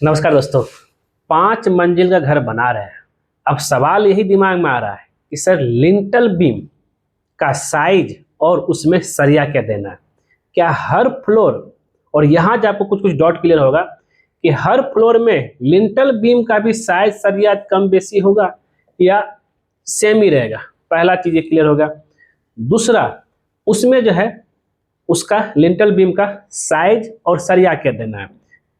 नमस्कार दोस्तों। 5 मंजिल का घर बना रहे हैं। अब सवाल यही दिमाग में आ रहा है कि सर लिंटल बीम का साइज और उसमें सरिया क्या देना है। क्या हर फ्लोर, और यहाँ जो आपको कुछ कुछ डॉट क्लियर होगा कि हर फ्लोर में लिंटल बीम का भी साइज सरिया कम बेसी होगा या सेम ही रहेगा। पहला चीज ये क्लियर होगा। दूसरा, उसमें जो है उसका लिंटल बीम का साइज और सरिया क्या देना है।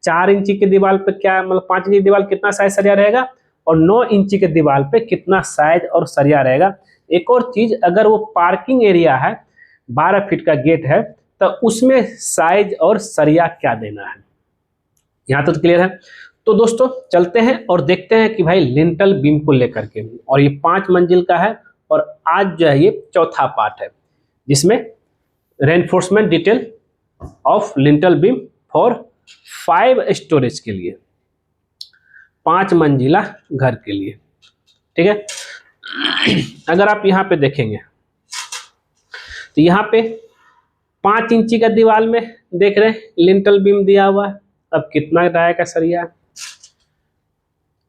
4 इंची की दीवार पे क्या मतलब 5 इंची की दीवार कितना साइज सरिया रहेगा और 9 इंची के दीवार पे कितना साइज और सरिया रहेगा। एक और चीज, अगर वो पार्किंग एरिया है, 12 फीट का गेट है, तो उसमें साइज और सरिया क्या देना है। यहाँ तो क्लियर है। तो दोस्तों चलते हैं और देखते हैं कि भाई लिंटल बीम को लेकर के, और ये 5 मंजिल का है और आज जो है ये चौथा पार्ट है जिसमें reinforcement detail of lintel beam for 5 storage के लिए, 5 मंजिला घर के लिए। ठीक है। अगर आप यहाँ पे देखेंगे तो यहाँ पे 5 इंची का दीवार में देख रहे हैं लिंटल बीम दिया हुआ है। अब कितना डाया का सरिया है।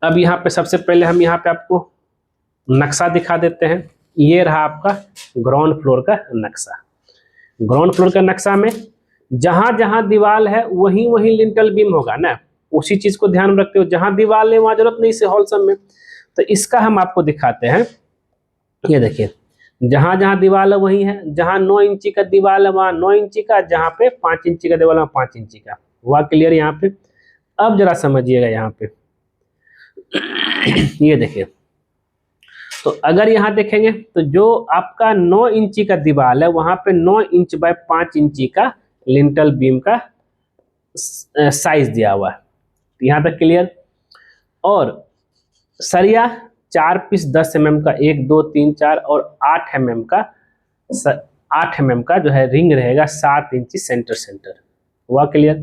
अब यहाँ पे सबसे पहले हम यहाँ पे आपको नक्शा दिखा देते हैं। ये रहा आपका ग्राउंड फ्लोर का नक्शा। ग्राउंड फ्लोर का नक्शा में जहां जहां दीवार है वहीं वहीं लिंटल बीम होगा ना। उसी चीज को ध्यान में रखते हो, जहां दीवार है वहां जरूरत नहीं से हॉल सब में। तो इसका हम आपको दिखाते हैं। ये देखिए, जहां जहां दीवार है वहीं है। जहां 9 इंची का दीवार है वहां 9 इंची का, जहां पे 5 इंची का दीवार है 5 इंची का। हुआ क्लियर यहाँ पे। अब जरा समझिएगा यहाँ पे। ये देखिए, तो अगर यहाँ देखेंगे तो जो आपका 9 इंची का दीवार है वहां पे 9 इंच बाय 5 इंची का लिंटल बीम का साइज दिया हुआ है। यहाँ तक क्लियर। और सरिया 4 पीस 10 mm का, 1 2 3 4 और 8 mm का, 8 mm का जो है रिंग रहेगा, 7 इंची सेंटर। हुआ क्लियर।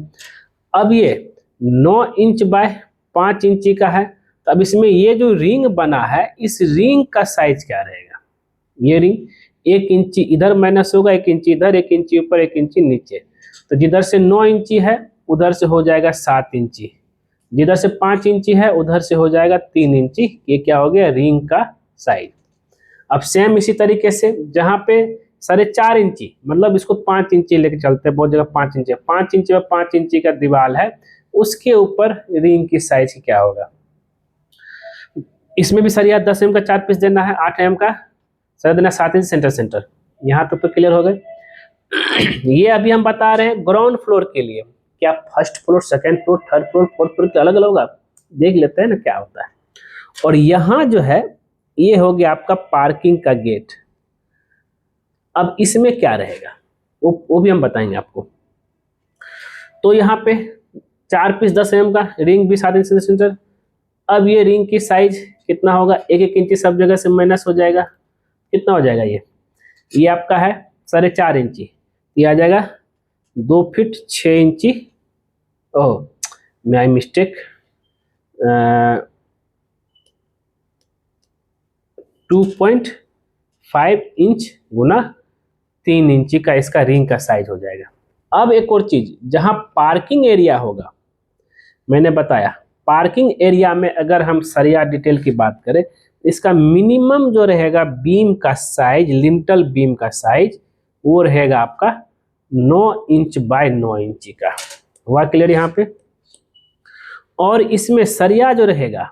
अब ये 9 इंच बाय 5 इंची का है, तो अब इसमें ये जो रिंग बना है इस रिंग का साइज क्या रहेगा। ये रिंग 1 इंची इधर माइनस होगा, 1 इंची इधर, 1 इंची ऊपर, 1 इंची नीचे। तो जिधर से 9 इंची है उधर से हो जाएगा 7 इंची, जिधर से 5 इंची है उधर से हो जाएगा 3 इंची। ये क्या हो गया, रिंग का साइज। अब सेम इसी तरीके से जहां पे 4.5 इंची, मतलब इसको 5 इंची लेके चलते हैं, बहुत जगह 5 इंची, 5 इंची में 5 इंची का दीवार है, उसके ऊपर रिंग की साइज क्या होगा। इसमें भी सरिया 10 mm का 4 पीस देना है, 8 mm का सरिया देना, 7 इंच सेंटर। यहाँ तक तो क्लियर हो गए। ये अभी हम बता रहे हैं ग्राउंड फ्लोर के लिए। क्या first floor, second floor, third floor, fourth floor के अलग अलग होगा, देख लेते हैं ना क्या होता है। और यहाँ जो है ये हो गया आपका पार्किंग का गेट। अब इसमें क्या रहेगा वो भी हम बताएंगे आपको। तो यहाँ पे 4 पीस 10 mm का, रिंग भी 7 इंच सेंटर। अब ये रिंग की साइज कितना होगा, 1-1 इंची सब जगह से माइनस हो जाएगा। कितना हो जाएगा, ये आपका है 4.5 इंची, ये आ जाएगा 2 फीट 6 इंची। ओह माई मिस्टेक, 2.5 इंच गुना 3 इंची का इसका रिंग का साइज हो जाएगा। अब एक और चीज, जहां पार्किंग एरिया होगा, मैंने बताया पार्किंग एरिया में अगर हम सरिया डिटेल की बात करें, इसका मिनिमम जो रहेगा बीम का साइज, लिंटल बीम का साइज, वो रहेगा आपका 9 इंच बाय 9 इंची का। हुआ क्लियर यहाँ पे। और इसमें सरिया जो रहेगा,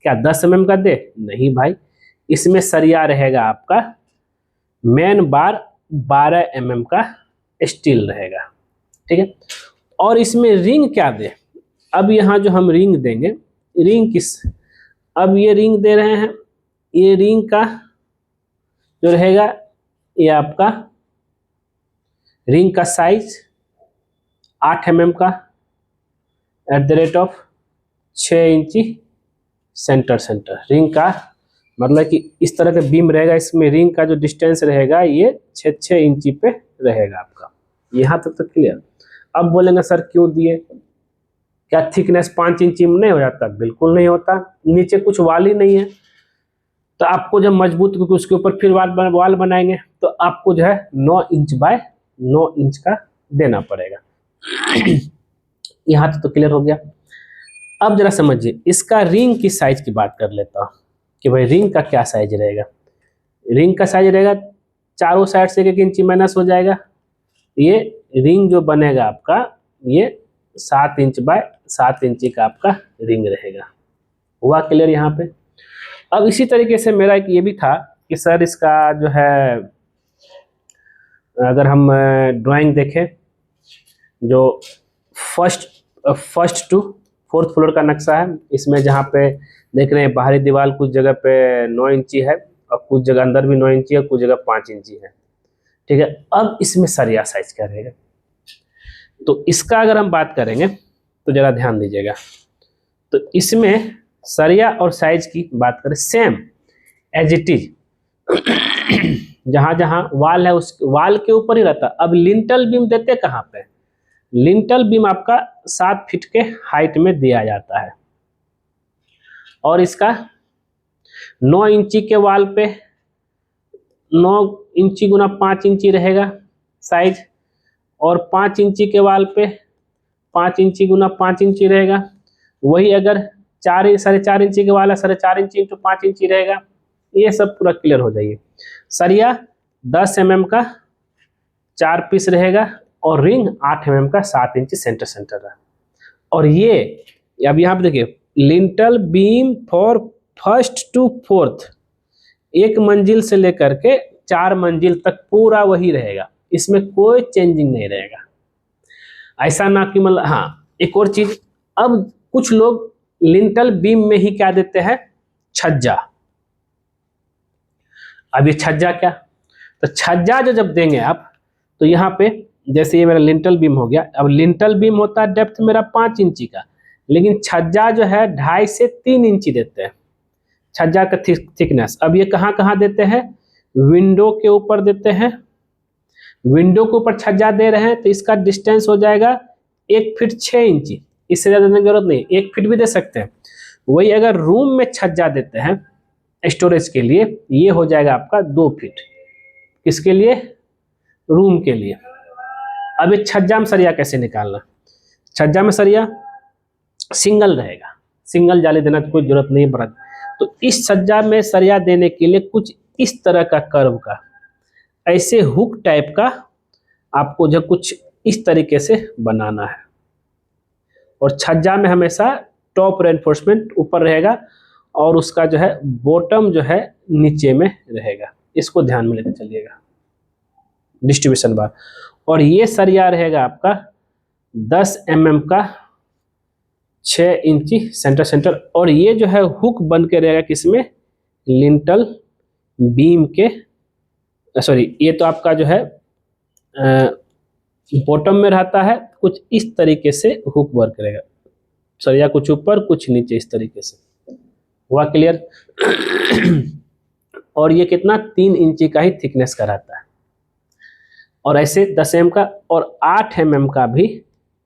क्या 10 mm का दे, नहीं भाई, इसमें सरिया रहेगा आपका मेन बार 12 mm का स्टील रहेगा। ठीक है। और इसमें रिंग क्या दे, अब यहाँ जो हम रिंग देंगे, रिंग किस, अब ये रिंग दे रहे हैं, ये रिंग का जो रहेगा ये आपका रिंग का साइज 8 mm का एट द रेट ऑफ 6 इंची सेंटर। रिंग का मतलब कि इस तरह का बीम रहेगा, इसमें रिंग का जो डिस्टेंस रहेगा ये 6 इंची पे रहेगा आपका। यहाँ तक तो क्लियर। अब बोलेंगे सर क्यों दिए, क्या थिकनेस 5 इंची में नहीं हो जाता, बिल्कुल नहीं होता। नीचे कुछ वाल ही नहीं है, तो आपको जब मजबूत, क्योंकि उसके ऊपर फिर वाल बनाएंगे, तो आपको जो है 9 इंच बाय 9 इंच का देना पड़ेगा। यहाँ तक तो क्लियर हो गया। अब जरा समझिए, इसका रिंग की साइज की बात कर लेता हूँ कि भाई रिंग का क्या साइज रहेगा। रिंग का साइज रहेगा चारों साइड से 1 इंची माइनस हो जाएगा। ये रिंग जो बनेगा आपका, ये 7 इंच बाय 7 इंची का आपका रिंग रहेगा। हुआ क्लियर यहाँ पे। अब इसी तरीके से मेरा एक ये भी था कि सर इसका जो है, अगर हम ड्राइंग देखें, जो फर्स्ट टू फोर्थ फ्लोर का नक्शा है, इसमें जहाँ पे देख रहे हैं बाहरी दीवार कुछ जगह पे 9 इंची है और कुछ जगह अंदर भी 9 इंची है, कुछ जगह 5 इंची है। ठीक है, अब इसमें सरिया साइज क्या रहेगा, तो इसका अगर हम बात करेंगे तो जरा ध्यान दीजिएगा। तो इसमें सरिया और साइज की बात करें, सेम एज इट इज, जहां जहां वाल है उस वाल के ऊपर ही रहता। अब लिंटल बीम देते कहाँ पे, लिंटल बीम आपका 7 फीट के हाइट में दिया जाता है और इसका 9 इंची के वाल पे 9 इंची गुना 5 इंची रहेगा साइज, और 5 इंची के वाल पे 5 इंची गुना 5 इंची रहेगा। वही अगर 4.5 इंची के वाल है, 4.5 इंची इंटू 5 इंची रहेगा। ये सब पूरा क्लियर हो जाइए। सरिया 10 mm का 4 पीस रहेगा और रिंग 8 mm का 7 इंची सेंटर है। और ये अब यहाँ पे देखिए, lintel beam for first to fourth, 1 मंजिल से लेकर के 4 मंजिल तक पूरा वही रहेगा, इसमें कोई चेंजिंग नहीं रहेगा। ऐसा ना कि मतलब, हाँ एक और चीज, अब कुछ लोग लिंटल बीम में ही क्या देते हैं, छज्जा। अब ये छज्जा क्या, तो छज्जा जो जब देंगे आप, तो यहाँ पे जैसे ये मेरा लिंटल बीम हो गया। अब लिंटल बीम होता है डेप्थ मेरा 5 इंची का, लेकिन छज्जा जो है 2.5 से 3 इंची देते हैं छज्जा का थिकनेस। अब ये कहाँ कहाँ देते हैं, विंडो के ऊपर देते हैं। विंडो के ऊपर छज्जा दे रहे हैं तो इसका डिस्टेंस हो जाएगा 1 फीट 6 इंची, इससे ज़्यादा देने की जरूरत नहीं, 1 फीट भी दे सकते हैं। वही अगर रूम में छज्जा देते हैं स्टोरेज के लिए, ये हो जाएगा आपका 2 फीट। किसके लिए, रूम के लिए। अब ये छज्जा में सरिया कैसे निकालना, छज्जा में सरिया सिंगल रहेगा, सिंगल जाली देना तो कोई जरूरत नहीं पड़ता। तो इस छज्जा में सरिया देने के लिए कुछ इस तरह का कर्व का, ऐसे हुक टाइप का आपको जो कुछ इस तरीके से बनाना है। और छज्जा में हमेशा टॉप रेनफोर्समेंट ऊपर रहेगा और उसका जो है बॉटम जो है नीचे में रहेगा। इसको ध्यान में लेते चलिएगा, डिस्ट्रीब्यूशन बार। और ये सरिया रहेगा आपका 10 mm का 6 इंची सेंटर। और ये जो है हुक बन के रहेगा किसमें, लिंटल बीम के, सॉरी ये तो आपका जो है बॉटम में रहता है। कुछ इस तरीके से हुक वर्क रहेगा, सरिया कुछ ऊपर कुछ नीचे इस तरीके से। हुआ क्लियर। और ये कितना, 3 इंची का ही थिकनेस का रहता है। और ऐसे 10 mm का और 8 mm का भी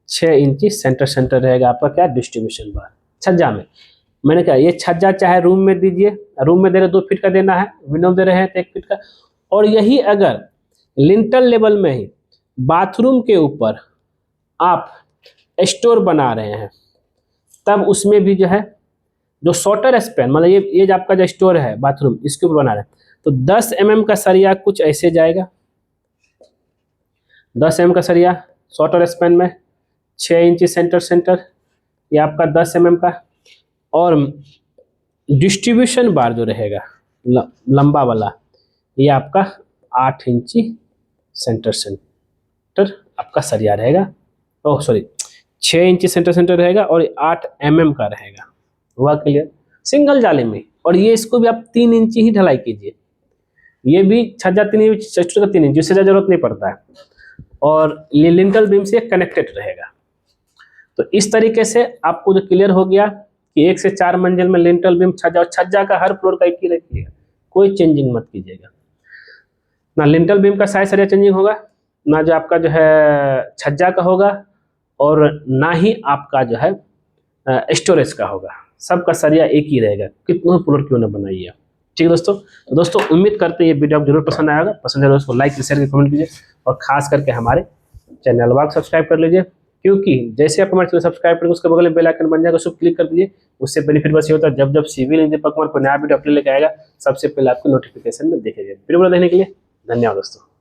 6 इंची सेंटर रहेगा आपका क्या, डिस्ट्रीब्यूशन बार छज्जा में। मैंने कहा ये छज्जा चाहे रूम में दीजिए, रूम में दे रहे 2 फीट का देना है, विंडो में दे रहे हैं तो 1 फीट का। और यही अगर लिंटल लेवल में ही बाथरूम के ऊपर आप स्टोर बना रहे हैं, तब उसमें भी जो है जो शॉर्टर स्पैन, मतलब ये जो आपका जो स्टोर है बाथरूम, इसके ऊपर बना रहे हैं, तो 10 mm का सरिया कुछ ऐसे जाएगा। 10 mm का सरिया शॉर्टर स्पैन में, 6 इंची सेंटर, ये आपका 10 mm का। और डिस्ट्रीब्यूशन बार जो रहेगा लंबा वाला, ये आपका 8 इंची सेंटर आपका सरिया रहेगा। ओह सॉरी, 6 इंची सेंटर रहेगा और 8 mm का रहेगा। हुआ क्लियर, सिंगल जाली में। और ये इसको भी आप 3 इंची ही ढलाई कीजिए, ये भी छज्जा 3 इंची, 3 इंची, उससे ज़्यादा जरूरत नहीं पड़ता है। और ये लिंटल बीम से कनेक्टेड रहेगा। तो इस तरीके से आपको जो क्लियर हो गया कि 1 से 4 मंजिल में लिंटल बीम छज्जा, और छज्जा का हर फ्लोर का एक ही रखिएगा, कोई चेंजिंग मत कीजिएगा। ना लिंटल बीम का साइज सरिया चेंजिंग होगा, ना जो आपका जो है छज्जा का होगा, और ना ही आपका जो है स्टोरेज का होगा। सबका सरिया एक ही रहेगा, कितना फ्लोर क्यों ना बनाइए। ठीक है दोस्तों, तो दोस्तों उम्मीद करते हैं ये वीडियो आपको जरूर पसंद आएगा। पसंद है दोस्तों लाइक शेयर कमेंट कीजिए, और खास करके हमारे चैनल को सब्सक्राइब कर लीजिए। क्योंकि जैसे आप हमारे चैनल सब्सक्राइब करेंगे उसके बगल में बेल आइकन बन जाएगा, उसको क्लिक कर दीजिए। उससे बेनिफिट बस ये होता है जब जब सिविल इंजीनियर पकवान को नया वीडियो अपने लेके आएगा सबसे पहले आपको नोटिफिकेशन में दिखेगा। वीडियो देखने के लिए धन्यवाद दोस्तों।